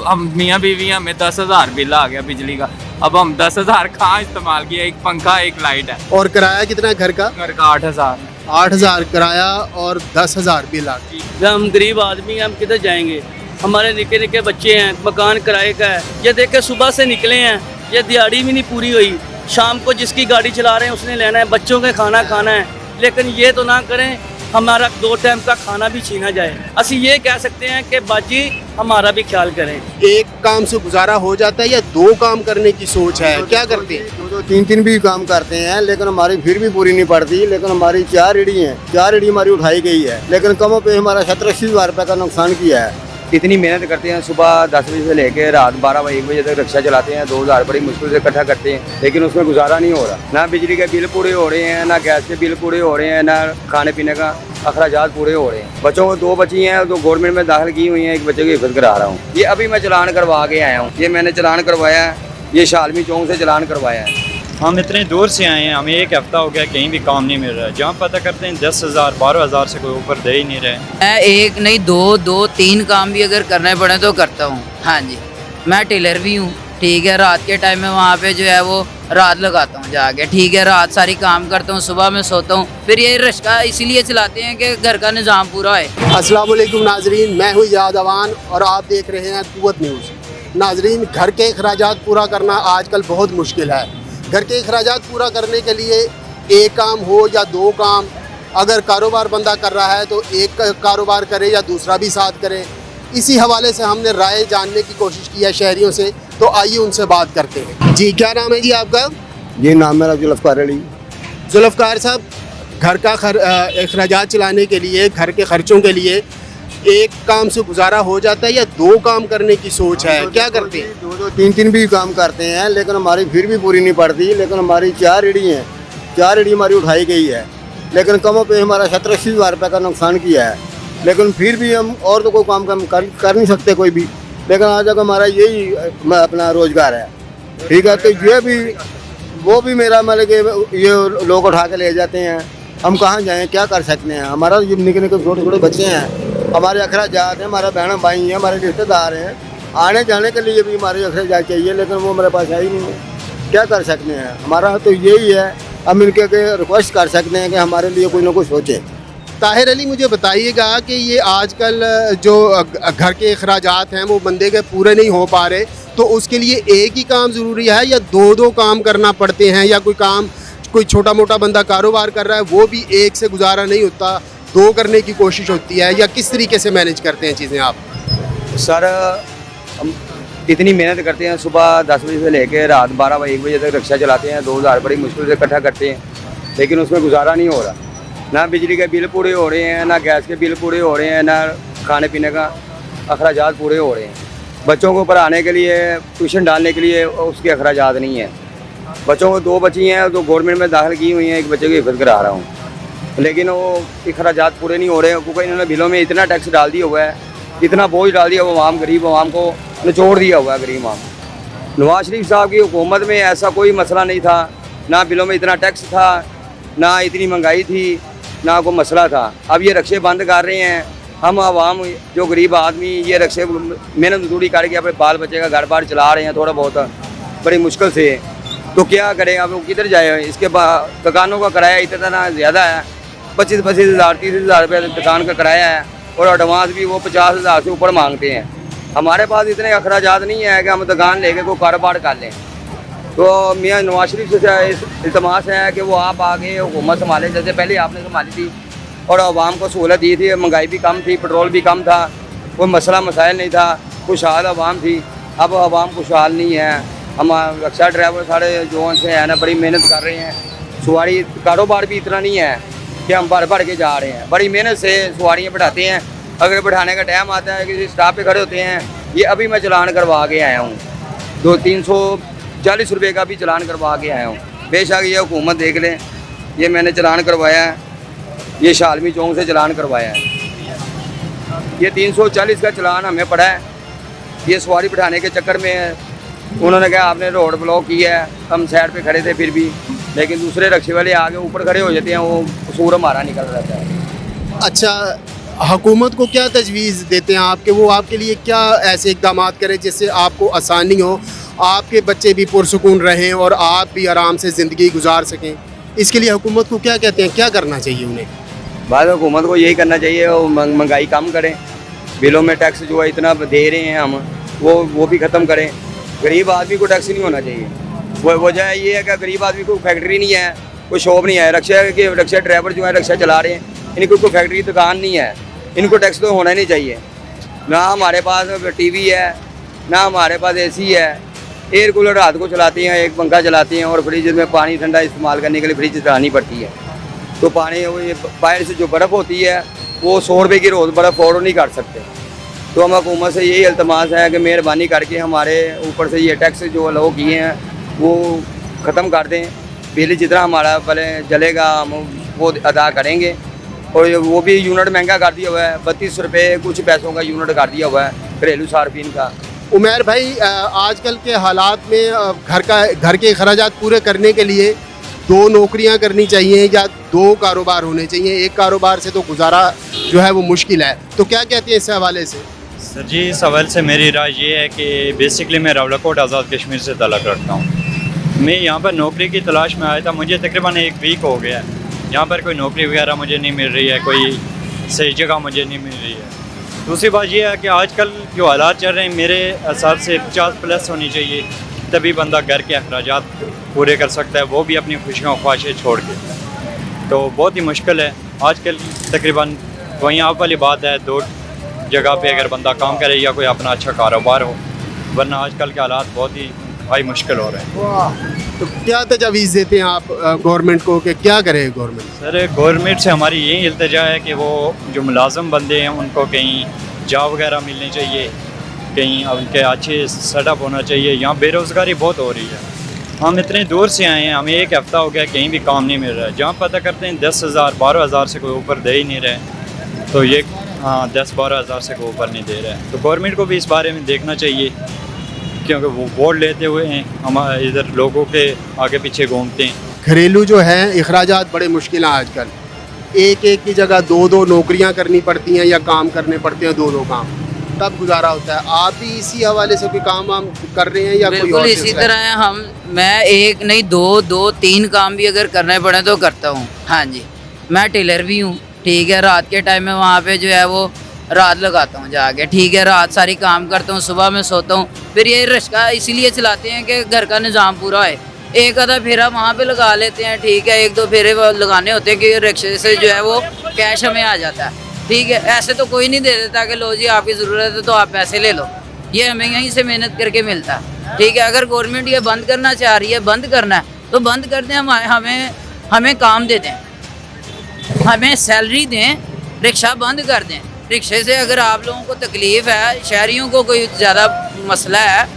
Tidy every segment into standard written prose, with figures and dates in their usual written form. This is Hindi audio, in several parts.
हम मियाँ बीवी हैं, हमें 10,000 बिल आ गया बिजली का। अब हम 10,000 कहाँ इस्तेमाल किया, एक पंखा एक लाइट है। और किराया कितना है घर का? घर का 8,000। 8,000 किराया और 10,000 बिल आ गया। जब हम गरीब आदमी हैं, हम किधर जाएंगे? हमारे निके निके बच्चे हैं, मकान किराए का है। ये देखे सुबह से निकले हैं, ये दिहाड़ी भी नहीं पूरी हुई। शाम को जिसकी गाड़ी चला रहे हैं उसने लेना है, बच्चों के खाना खाना है। लेकिन ये तो ना करें हमारा 2 टाइम का खाना भी छीना जाए। ਅਸੀਂ ये कह सकते हैं कि बाजी हमारा भी ख्याल करें। एक काम से गुजारा हो जाता है या 2 काम करने की सोच है? क्या करते हैं? 2-3 भी काम करते हैं, लेकिन हमारी फिर भी पूरी नहीं पड़ती। लेकिन हमारी 4 ईड़ी हैं, 4 ईड़ी हमारी उठाई गई है, लेकिन कमों पे हमारा 70-80 हज़ार रुपये का नुकसान किया है। इतनी मेहनत करते हैं, सुबह 10 बजे से लेकर रात 12-1 बजे तक रिक्शा चलाते हैं, 2,000 बड़ी मुश्किल से इकट्ठा करते हैं, लेकिन उसमें गुजारा नहीं हो रहा। ना बिजली के बिल पूरे हो रहे हैं, ना गैस के बिल पूरे हो रहे हैं, ना खाने पीने का अखराजात पूरे हो रहे हैं। बच्चों को 2 बच्ची हैं तो गवर्नमेंट में दाखिल की हुई हैं, एक बच्चे की हिफाजत करा रहा हूँ। ये अभी मैं चलान करवा के आया हूँ, ये मैंने चलान करवाया है, ये शालमी चौक से चलान करवाया है। हम इतने दूर से आए हैं, हमें 1 हफ्ता हो गया, कहीं भी काम नहीं मिल रहा है। जहाँ पता करते हैं 10,000 12,000 से कोई ऊपर दे ही नहीं रहे। मैं 1 नहीं 2-3 काम भी अगर करने पड़े तो करता हूँ। हाँ जी, मैं टेलर भी हूँ, ठीक है। रात के टाइम में वहाँ पे जो है वो रात लगाता हूँ जाके, ठीक है। रात सारी काम करता हूँ, सुबह में सोता हूँ। फिर ये रिक्शा इसीलिए चलाते हैं कि घर का निज़ाम पूरा है। अस्सलाम वालेकुम नाजरीन, मैं हूँ याद अवान और आप देख रहे हैं कुव्वत न्यूज़। नाजरीन, घर के अखराजात पूरा करना आजकल बहुत मुश्किल है। घर के अखराजात पूरा करने के लिए एक काम हो या 2 काम, अगर कारोबार बंदा कर रहा है तो एक कारोबार करे या दूसरा भी साथ करे। इसी हवाले से हमने राय जानने की कोशिश की है शहरियों से, तो आइए उनसे बात करते हैं। जी, क्या नाम है जी आपका? ये नाम मेरा जुल्फ़कार अली। जुल्फ़कार साहब, घर का अखराजात चलाने के लिए, घर के खर्चों के लिए एक काम से गुजारा हो जाता है या 2 काम करने की सोच है? क्या करते हैं? 2-3 भी काम करते हैं, लेकिन हमारी फिर भी पूरी नहीं पड़ती। लेकिन हमारी 4 ईड़ी हैं, 4 ईड़ी हमारी उठाई गई है, लेकिन कमों पे हमारा 70-80 हज़ार रुपये का नुकसान किया है। लेकिन फिर भी हम और तो कोई काम कर नहीं सकते कोई भी, लेकिन आज तक हमारा यही अपना रोज़गार है, ठीक है। तो ये भी वो भी मेरा मतलब कि ये लोग उठा के ले जाते हैं, हम कहाँ जाएँ, क्या कर सकते हैं? हमारा ये निके निके छोटे छोटे बच्चे हैं, हमारे अखराजात हैं, हमारा बहन भाई हैं, हमारे रिश्तेदार हैं, आने जाने के लिए भी हमारे अखराजात चाहिए, लेकिन वो मेरे पास है ही नहीं है। क्या कर सकते हैं? हमारा तो यही है, हम इनके रिक्वेस्ट कर सकते हैं कि हमारे लिए कोई ना कोई सोचे। ताहिर अली, मुझे बताइएगा कि ये आजकल जो घर के अखराजात हैं वो बंदे के पूरे नहीं हो पा रहे, तो उसके लिए एक ही काम ज़रूरी है या 2-2 काम करना पड़ते हैं? या कोई छोटा मोटा बंदा कारोबार कर रहा है, वो भी एक से गुजारा नहीं होता, 2 करने की कोशिश होती है, या किस तरीके से मैनेज करते हैं चीज़ें आप? सर, हम इतनी मेहनत करते हैं, सुबह 10 बजे से लेकर रात 12-1 बजे तक रिक्शा चलाते हैं, 2,000 बड़ी मुश्किल से इकट्ठा करते हैं, लेकिन उसमें गुजारा नहीं हो रहा। ना बिजली के बिल पूरे हो रहे हैं, ना गैस के बिल पूरे हो रहे हैं, ना खाने पीने का अखराजात पूरे हो रहे हैं। बच्चों को पढ़ाने के लिए, ट्यूशन डालने के लिए उसके अखराजात नहीं है। बच्चों को 2 बच्ची हैं तो गवर्नमेंट में दाखिल की हुई हैं, एक बच्चे की हिफाजत करा रहा हूँ, लेकिन वो अखराजात पूरे नहीं हो रहे हैं, क्योंकि इन्होंने बिलों में इतना टैक्स डाल दिया हुआ है, इतना बोझ डाल दिया हुआ, गरीब आवाम को निचोड़ दिया हुआ है। गरीब आवाम, नवाज शरीफ साहब की हुकूमत में ऐसा कोई मसला नहीं था, ना बिलों में इतना टैक्स था, ना इतनी महंगाई थी, ना कोई मसला था। अब ये रिक्शे बंद कर रहे हैं, हम आवाम जो गरीब आदमी ये रिक्शे मेहनत मजदूरी करके अपने बाल बच्चे का घर बार चला रहे हैं थोड़ा बहुत, बड़ी मुश्किल से, तो क्या करें? अब वो किधर जाए? इसके बाद दुकानों का किराया इतना ज़्यादा है, 25-25 हज़ार 30 हज़ार रुपये दुकान का किराया है, और एडवांस भी वो 50 हज़ार से ऊपर मांगते हैं। हमारे पास इतने अखराजात नहीं है कि हम दुकान लेके कोई कारोबार कर लें। तो मियाँ नवाज शरीफ से इल्तमास है कि वो आप आगे हुकूमत संभालें, जैसे पहले आपने संभाली थी, और आवाम को सहूलत दी थी, महंगाई भी कम थी, पेट्रोल भी कम था, कोई मसला मसाइल नहीं था, खुशहाल आवाम थी। अब आवाम खुशहाल नहीं है। हम रिक्शा ड्राइवर सारे जो से है ना, बड़ी मेहनत कर रहे हैं, सवारी कारोबार भी इतना नहीं है कि हम भर के जा रहे हैं, बड़ी मेहनत से सवारियाँ बैठाते हैं। अगर बैठाने का टाइम आता है, किसी स्टाफ पे खड़े होते हैं। ये अभी मैं चलान करवा के आया हूँ, 200-340 रुपये का भी चलान करवा के आया हूँ। बेशक ये हुकूमत देख लें, ये मैंने चलान करवाया है, ये शालमी चौक से चलान करवाया है। ये 340 का चलान हमें पड़ा है। ये सवारी बैठाने के चक्कर में उन्होंने कहा आपने रोड ब्लॉक किया है, हम साइड पे खड़े थे फिर भी, लेकिन दूसरे रिक्शे वाले आगे ऊपर खड़े हो जाते हैं, वो कसूर हमारा निकल रहता है। अच्छा, हुकूमत को क्या तजवीज़ देते हैं आपके, वो आपके लिए क्या ऐसे इकदाम करें जिससे आपको आसानी हो, आपके बच्चे भी पुरसुकून रहें और आप भी आराम से ज़िंदगी गुजार सकें? इसके लिए हुकूमत को क्या कहते हैं, क्या करना चाहिए उन्हें? बाद हुकूमत को यही करना चाहिए, वो महंगाई कम करें, बिलों में टैक्स जो है इतना दे रहे हैं हम, वो भी ख़त्म करें। गरीब आदमी को टैक्स नहीं होना चाहिए। वो वजह ये है कि गरीब आदमी को फैक्ट्री नहीं है, कोई शॉप नहीं है, रिक्शा ड्राइवर जो है रिक्शा चला रहे हैं, इनको कोई फैक्ट्री दुकान नहीं है, इनको टैक्स तो होना नहीं चाहिए। ना हमारे पास टीवी है, ना हमारे पास एसी है, एयर कूलर रात को चलाते हैं, एक पंखा चलाते हैं, और फ्रिज में पानी ठंडा इस्तेमाल करने के लिए फ्रिज चलानी पड़ती है। तो पानी वो ये बाहर से जो बर्फ़ होती है वो 100 रुपये की रोज़ बर्फ़ फॉर्ड नहीं कर सकते। तो हम हुकूमत से यही इल्तमास है कि मेहरबानी करके हमारे ऊपर से ये टैक्स जो लो किए हैं वो ख़त्म कर दें। बिजली जितना हमारा पहले जलेगा हम वो अदा करेंगे, और वो भी यूनिट महंगा कर दिया हुआ है, 32 रुपये कुछ पैसों का यूनिट कर दिया हुआ है घरेलू सार्फिन का। उमैर भाई, आजकल के हालात में घर के अखराजात पूरे करने के लिए 2 नौकरियां करनी चाहिए या 2 कारोबार होने चाहिए? एक कारोबार से तो गुजारा जो है वो मुश्किल है, तो क्या कहते हैं इस हवाले से? सर जी, इस हवाले से मेरी राय ये है कि बेसिकली मैं रावलाकोट आज़ाद कश्मीर से ताल्लुक़ रखता हूँ। मैं यहाँ पर नौकरी की तलाश में आया था, मुझे तकरीबन 1 वीक हो गया है। यहाँ पर कोई नौकरी वगैरह मुझे नहीं मिल रही है, कोई सही जगह मुझे नहीं मिल रही है। दूसरी बात यह है कि आजकल जो हालात चल रहे हैं, मेरे हिसाब से 50+ होनी चाहिए, तभी बंदा घर के अखराजात पूरे कर सकता है, वो भी अपनी खुशियाँ ख्वाहिशें छोड़ के। तो बहुत ही मुश्किल है आजकल। तकरीबन वहीं आप वाली बात है, 2 जगह पे अगर बंदा काम करे या कोई अपना अच्छा कारोबार हो, वरना आजकल के हालात बहुत ही भाई मुश्किल हो रहे हैं। तो क्या तजावीज़ देते हैं आप गवर्नमेंट को कि क्या करे गवर्नमेंट? सर, गवर्नमेंट से हमारी यही इल्तिजा है कि वो जो मुलाजम बंदे हैं उनको कहीं जॉब वगैरह मिलनी चाहिए, कहीं उनके अच्छे सेटअप होना चाहिए। यहाँ बेरोज़गारी बहुत हो रही है, हम इतने दूर से आए हैं, हमें 1 हफ़्ता हो गया कहीं भी काम नहीं मिल रहा है। जहाँ पता करते हैं 10,000 12,000 से कोई ऊपर दे ही नहीं रहे, तो ये 10-12 हज़ार से कोई ऊपर नहीं दे रहा है। तो गवर्नमेंट को भी इस बारे में देखना चाहिए, क्योंकि वो वोट लेते हुए हैं हम इधर लोगों के आगे पीछे घूमते हैं। घरेलू जो है अखराजात बड़े मुश्किल हैं आजकल, एक की जगह 2 नौकरियां करनी पड़ती हैं या काम करने पड़ते हैं 2 काम, तब गुजारा होता है। आप भी इसी हवाले से कोई काम वाम कर रहे हैं या कोई बिल्कुल और इसी तरह मैं 1 नहीं 2 3 काम भी अगर करने पड़े तो करता हूँ। हाँ जी, मैं टेलर भी हूँ, ठीक है। रात के टाइम में वहाँ पे जो है वो रात लगाता हूँ जाके, ठीक है। रात सारी काम करता हूँ, सुबह में सोता हूँ। फिर ये रिक्शा इसीलिए चलाते हैं कि घर का निज़ाम पूरा है। एक आधा फेरा वहाँ पे लगा लेते हैं, ठीक है। 1-2 फेरे लगाने होते हैं कि रिक्शे से जो है वो कैश हमें आ जाता है, ठीक है। ऐसे तो कोई नहीं दे देता कि लो जी आपकी ज़रूरत है तो आप पैसे ले लो, ये हमें यहीं से मेहनत करके मिलता है, ठीक है। अगर गवर्नमेंट ये बंद करना चाह रही है, बंद करना है तो बंद कर दें, हमें काम दे दें, हमें सैलरी दें, रिक्शा बंद कर दें। रिक्शे से अगर आप लोगों को तकलीफ़ है, शहरियों को कोई ज़्यादा मसला है,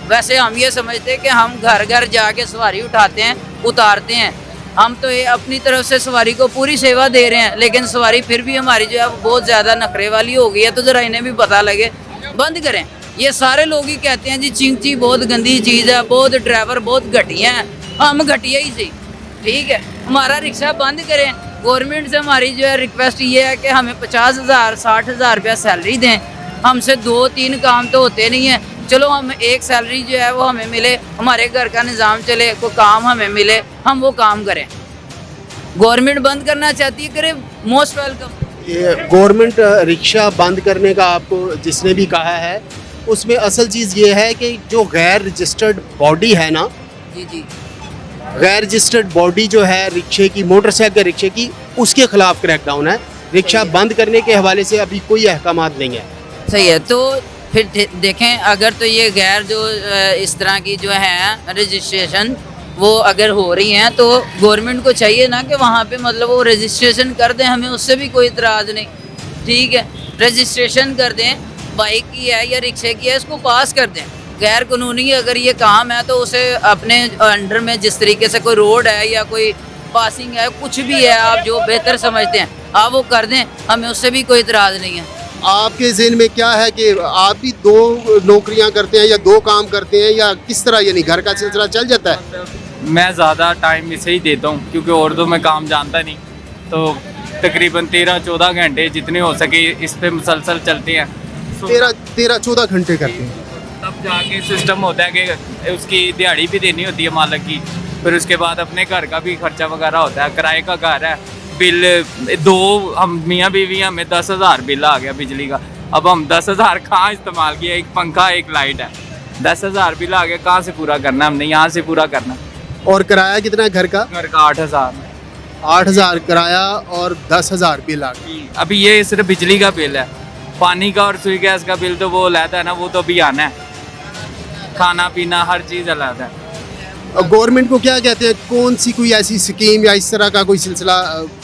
वैसे हम ये समझते हैं कि हम घर घर जाके सवारी उठाते हैं, उतारते हैं। हम तो ये अपनी तरफ से सवारी को पूरी सेवा दे रहे हैं, लेकिन सवारी फिर भी हमारी जो है बहुत ज़्यादा नखरे वाली हो गई है। तो ज़रा इन्हें भी पता लगे, बंद करें। ये सारे लोग ही कहते हैं जी चिंची बहुत गंदी चीज़ है, बहुत ड्राइवर बहुत घटिया हैं। हम घटिया ही सही, ठीक है। हमारा रिक्शा बंद करें। गवर्नमेंट से हमारी जो है रिक्वेस्ट ये है कि हमें 50,000 60,000 रुपया सैलरी दें। हमसे 2-3 काम तो होते नहीं हैं, चलो हम एक सैलरी जो है वो हमें मिले, हमारे घर का निज़ाम चले, कोई काम हमें मिले, हम वो काम करें। गवर्नमेंट बंद करना चाहती है, करे, मोस्ट वेलकम। ये गवर्नमेंट रिक्शा बंद करने का आपको जिसने भी कहा है, उसमें असल चीज़ ये है कि जो गैर रजिस्टर्ड बॉडी है ना, जी जी, गैर रजिस्टर्ड बॉडी जो है रिक्शे की, मोटरसाइकिल रिक्शे की, उसके खिलाफ क्रैकडाउन है। रिक्शा बंद करने के हवाले से अभी कोई अहकामात नहीं है। सही है। तो फिर देखें, अगर तो ये गैर जो इस तरह की जो है रजिस्ट्रेशन वो अगर हो रही हैं, तो गवर्नमेंट को चाहिए ना कि वहाँ पे मतलब वो रजिस्ट्रेशन कर दें, हमें उससे भी कोई इतराज़ नहीं, ठीक है। रजिस्ट्रेशन कर दें, बाइक की है या रिक्शे की है, इसको पास कर दें। गैर कानूनी अगर ये काम है तो उसे अपने अंडर में जिस तरीके से कोई रोड है या कोई पासिंग है, कुछ भी है, आप जो बेहतर समझते हैं आप वो कर दें, हमें उससे भी कोई इतराज़ नहीं है। आपके ज़हन में क्या है कि आप भी 2 नौकरियां करते हैं या 2 काम करते हैं या किस तरह, यानी घर का सिलसिला चल जाता है? मैं ज़्यादा टाइम इसे ही देता हूँ, क्योंकि और तो मैं काम जानता नहीं, तो तकरीबन 13-14 घंटे जितने हो सके इस पे मुसलसल चलते हैं। 13-14 घंटे करते हैं। तब जाके सिस्टम होता है कि उसकी दिहाड़ी भी देनी होती है मालिक की, फिर उसके बाद अपने घर का भी खर्चा वगैरह होता है, किराए का घर है, बिल हम मियाँ बीवी हैं, हमें 10,000 बिल आ गया बिजली का। अब हम 10,000 कहाँ इस्तेमाल किया, एक पंखा एक लाइट है, 10,000 बिल आ गया, कहाँ से पूरा करना, हमने यहाँ से पूरा करना। और किराया कितना है घर का? घर का 8,000। 8,000 किराया और 10,000 बिल आ गया। अभी ये सिर्फ बिजली का बिल है, पानी का और सुई गैस का बिल तो वो अलग है ना, वो तो अभी आना है, खाना पीना हर चीज़ अलग है। गवर्नमेंट को क्या कहते हैं, कौन सी कोई ऐसी स्कीम या इस तरह का कोई सिलसिला,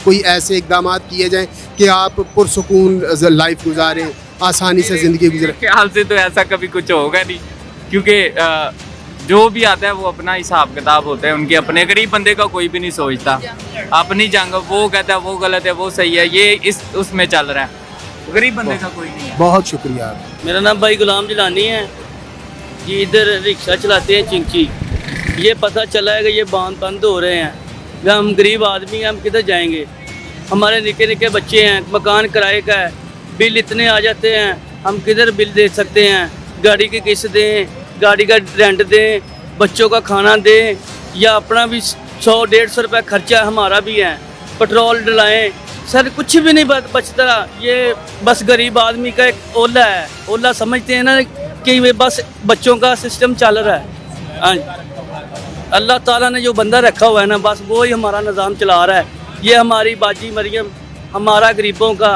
कोई ऐसे इकदाम किए जाएं कि आप पुरसुकून लाइफ गुजारें, आसानी से ज़िंदगी गुजारें? ख्याल से तो ऐसा कभी कुछ होगा नहीं, क्योंकि जो भी आता है वो अपना हिसाब किताब होता है उनके अपने। गरीब बंदे का कोई भी नहीं सोचता, अपनी जंग, वो कहता है वो गलत है वो सही है, ये इस उसमें चल रहा है, गरीब बंदे का कोई नहीं है। बहुत शुक्रिया। मेरा नाम भाई गुलाम जिलानी है जी, इधर रिक्शा चलाते हैं चिंची। ये पता चला है कि ये बांध बंद हो रहे हैं, हम गरीब आदमी हैं, हम किधर जाएंगे? हमारे निके निके बच्चे हैं, मकान किराए का है, बिल इतने आ जाते हैं, हम किधर बिल दे सकते हैं? गाड़ी की किस्त दें, गाड़ी का रेंट दें, बच्चों का खाना दें, या अपना भी 100-150 रुपये खर्चा हमारा भी है, पेट्रोल डलाएं, सर कुछ भी नहीं बचता। ये बस गरीब आदमी का एक ओला है, ओला समझते हैं ना कि ये बस बच्चों का सिस्टम चल रहा है। हाँ, अल्लाह ताला ने जो बंदा रखा हुआ है ना, बस वो ही हमारा निज़ाम चला रहा है। ये हमारी बाजी मरियम हमारा गरीबों का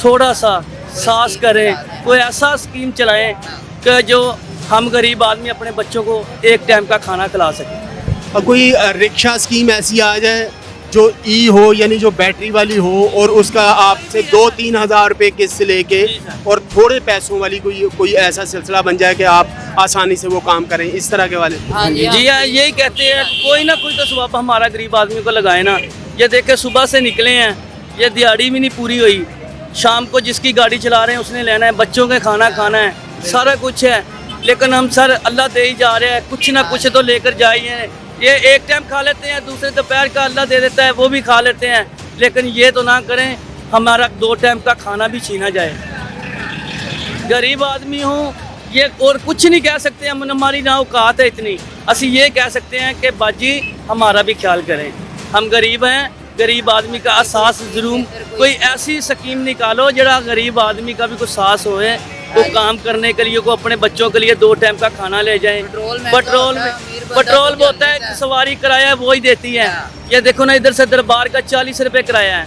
थोड़ा सा सास करें, कोई ऐसा स्कीम चलाएं कि जो हम गरीब आदमी अपने बच्चों को एक टाइम का खाना खिला सकें। और कोई रिक्शा स्कीम ऐसी आ जाए जो ई हो, यानी जो बैटरी वाली हो, और उसका आपसे 2-3 हज़ार रुपये किस्त लेके और थोड़े पैसों वाली कोई ऐसा सिलसिला बन जाए कि आप आसानी से वो काम करें, इस तरह के वाले। जी हाँ, यही कहते हैं, कोई ना कोई तो स्वभाव हमारा गरीब आदमी को लगाए ना। ये देखे सुबह से निकले हैं, ये दिहाड़ी भी नहीं पूरी हुई, शाम को जिसकी गाड़ी चला रहे हैं उसने लेना है, बच्चों के खाना खाना है, सारा कुछ है, लेकिन हम सर अल्लाह दे ही जा रहे हैं, कुछ ना कुछ तो लेकर जाइए। ये एक टाइम खा लेते हैं, दूसरे दोपहर का अल्लाह दे देता है, वो भी खा लेते हैं, लेकिन ये तो ना करें हमारा 2 टाइम का खाना भी छीना जाए। गरीब आदमी हूँ ये, और कुछ नहीं कह सकते हम, हमारी ना औकात है इतनी, असी ये कह सकते हैं कि बाजी हमारा भी ख्याल करें, हम गरीब हैं, गरीब आदमी का एहसास जरूर, कोई ऐसी स्कीम निकालो जरा गरीब आदमी का भी कुछ एहसास होए, वो काम करने के लिए, को अपने बच्चों के लिए 2 टाइम का खाना ले जाएं। पेट्रोल वो होता है, सवारी किराया वो ही देती है। ये देखो ना, इधर से दरबार का 40 रुपये किराया है,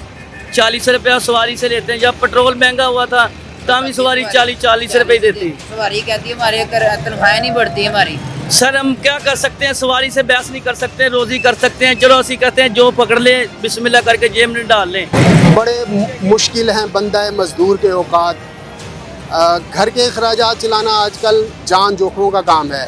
40 रुपया सवारी से लेते हैं। जब पेट्रोल महंगा हुआ था तब भी सवारी 40 रुपये देती। सवारी कहती है हमारे तनख्वाहें नहीं बढ़ती हमारी। सर हम क्या कर सकते हैं, सवारी से बहस नहीं कर सकते, रोजी कर सकते हैं, चलो असी कहते हैं जो पकड़ ले बिस्मिल्लाह करके जेब में डाल लें। बड़े मुश्किल हैं बंदा है मज़दूर के औकात। घर के अखराजात चलाना आजकल जान जोखों का काम है।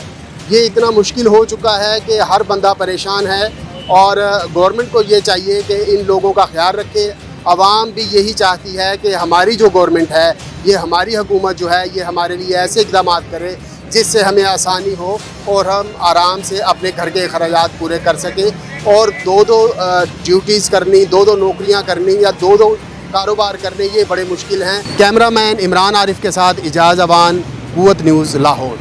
ये इतना मुश्किल हो चुका है कि हर बंदा परेशान है, और गवर्नमेंट को ये चाहिए कि इन लोगों का ख्याल रखे। आवाम भी यही चाहती है कि हमारी जो गवर्नमेंट है, ये हमारी हुकूमत जो है, ये हमारे लिए ऐसे इक़दाम करे जिससे हमें आसानी हो और हम आराम से अपने घर के अखराजात पूरे कर सकें। और 2-2 ड्यूटीज़ करनी, 2-2 नौकरियां करनी या 2-2 कारोबार करने, ये बड़े मुश्किल हैं। कैमरामैन इमरान आरिफ के साथ इजाज़ अवान, कुव्वत न्यूज़, लाहौर।